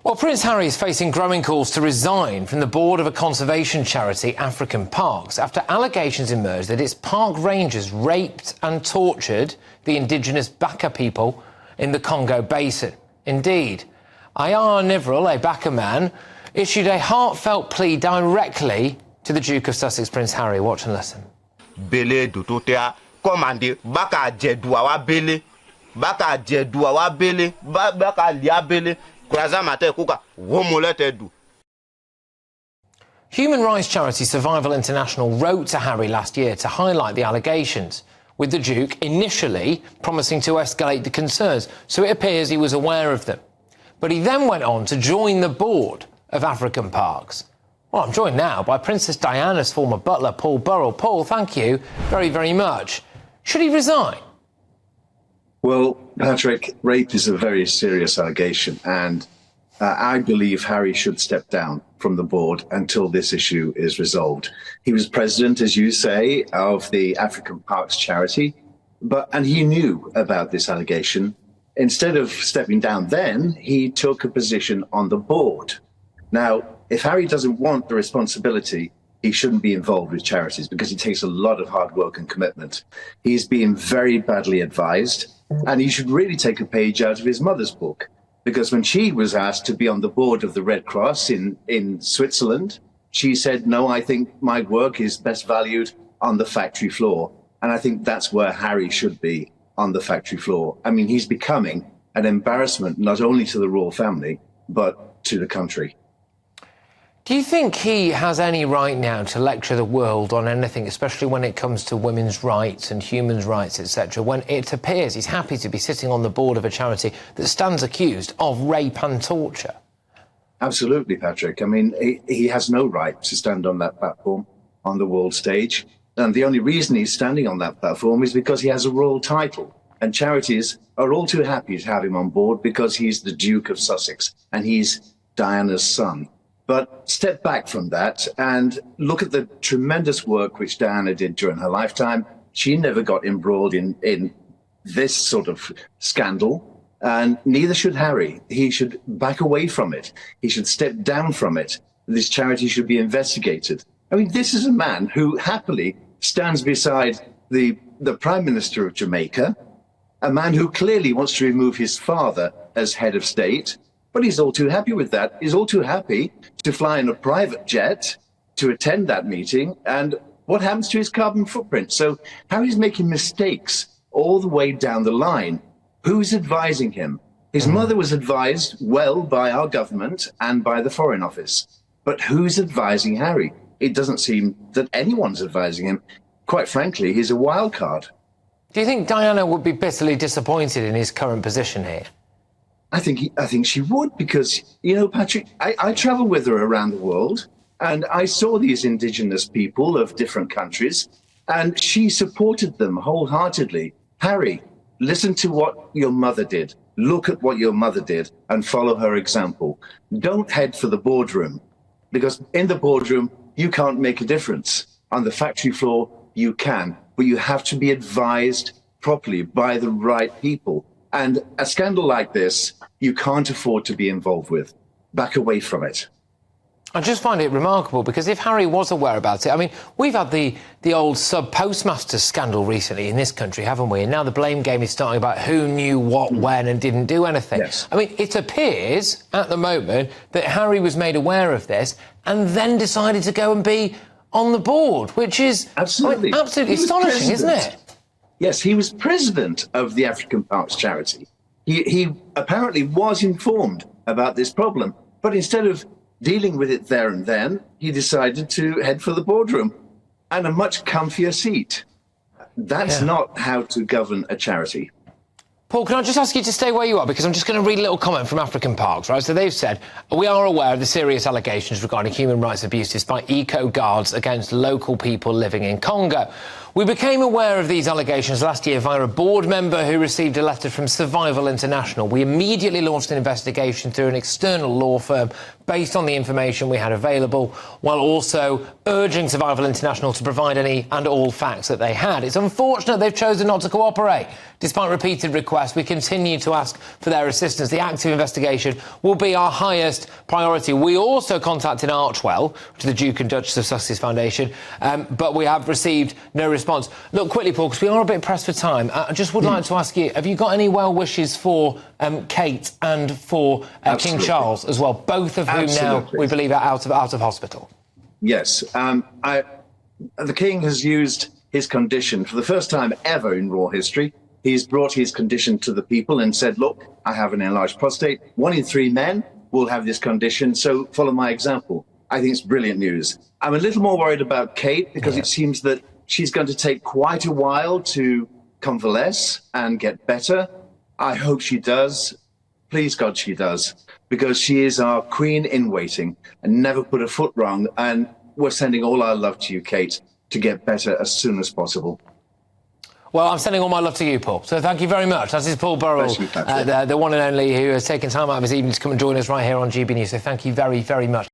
Well, Prince Harry is facing growing calls to resign from the board of a conservation charity, African Parks, after allegations emerged that its park rangers raped and tortured the indigenous Baka people in the Congo Basin. Indeed, Ayar Nivril, a Baka man, issued a heartfelt plea directly to the Duke of Sussex, Prince Harry. Watch and listen. Bele dutotea commande baka jedua wa bele baka jedua wa bele baka lia bele kraza mate kuka womolete du. Human rights charity Survival International wrote to Harry last year to highlight the allegations, with the Duke initially promising to escalate the concerns, so it appears he was aware of them. But he then went on to join the board of African Parks. Well, I'm joined now by Princess Diana's former butler, Paul Burrell. Paul, thank you very, very much. Should he resign? Well, Patrick, rape is a very serious allegation, and I believe Harry should step down from the board until this issue is resolved. He was president, as you say, of the African Parks charity, and he knew about this allegation. Instead of stepping down then, he took a position on the board. Now, if Harry doesn't want the responsibility, he shouldn't be involved with charities because it takes a lot of hard work and commitment. He's being very badly advised, and he should really take a page out of his mother's book, because when she was asked to be on the board of the Red Cross in Switzerland, she said, no, I think my work is best valued on the factory floor. And I think that's where Harry should be, on the factory floor. I mean, he's becoming an embarrassment not only to the royal family, but to the country. Do you think he has any right now to lecture the world on anything, especially when it comes to women's rights and human rights, etc., when it appears he's happy to be sitting on the board of a charity that stands accused of rape and torture? Absolutely, Patrick. I mean, he has no right to stand on that platform on the world stage. And the only reason he's standing on that platform is because he has a royal title. And charities are all too happy to have him on board because he's the Duke of Sussex and he's Diana's son. But step back from that and look at the tremendous work which Diana did during her lifetime. She never got embroiled in this sort of scandal, and neither should Harry. He should back away from it. He should step down from it. This charity should be investigated. I mean, this is a man who happily stands beside the Prime Minister of Jamaica, a man who clearly wants to remove his father as head of state. But he's all too happy with that. He's all too happy to fly in a private jet to attend that meeting. And what happens to his carbon footprint? So Harry's making mistakes all the way down the line. Who's advising him? His mother was advised well by our government and by the Foreign Office. But who's advising Harry? It doesn't seem that anyone's advising him. Quite frankly, he's a wild card. Do you think Diana would be bitterly disappointed in his current position here? I think she would, because, you know, Patrick, I travel with her around the world, and I saw these indigenous people of different countries, and she supported them wholeheartedly. Harry, listen to what your mother did. Look at what your mother did and follow her example. Don't head for the boardroom, because in the boardroom, you can't make a difference. On the factory floor, you can, but you have to be advised properly by the right people. And a scandal like this, you can't afford to be involved with. Back away from it. I just find it remarkable, because if Harry was aware about it, I mean, we've had the old sub-postmaster scandal recently in this country, haven't we? And now the blame game is starting about who knew what, when, and didn't do anything. Yes. I mean, it appears at the moment that Harry was made aware of this and then decided to go and be on the board, which is absolutely, absolutely astonishing, isn't it? Yes, he was president of the African Parks charity. He apparently was informed about this problem, but instead of dealing with it there and then, he decided to head for the boardroom and a much comfier seat. That's not how to govern a charity. Paul, can I just ask you to stay where you are, because I'm just going to read a little comment from African Parks, right? So they've said, we are aware of the serious allegations regarding human rights abuses by eco-guards against local people living in Congo. We became aware of these allegations last year via a board member who received a letter from Survival International. We immediately launched an investigation through an external law firm based on the information we had available, while also urging Survival International to provide any and all facts that they had. It's unfortunate they've chosen not to cooperate. Despite repeated requests, we continue to ask for their assistance. The active investigation will be our highest priority. We also contacted Archwell, which is the Duke and Duchess of Sussex Foundation, but we have received no response. Look, quickly, Paul, because we are a bit pressed for time, I just would like to ask you, have you got any well wishes for Kate and for King Charles as well, both of whom now, we believe, are out of hospital? Yes. The King has used his condition for the first time ever in royal history. He's brought his condition to the people and said, look, I have an enlarged prostate. 1 in 3 men will have this condition, so follow my example. I think it's brilliant news. I'm a little more worried about Kate because it seems that she's going to take quite a while to convalesce and get better. I hope she does. Please, God, she does, because she is our queen in waiting and never put a foot wrong. And we're sending all our love to you, Kate, to get better as soon as possible. Well, I'm sending all my love to you, Paul. So thank you very much. That is Paul Burrell, the one and only, who has taken time out of his evening to come and join us right here on GB News. So thank you very, very much.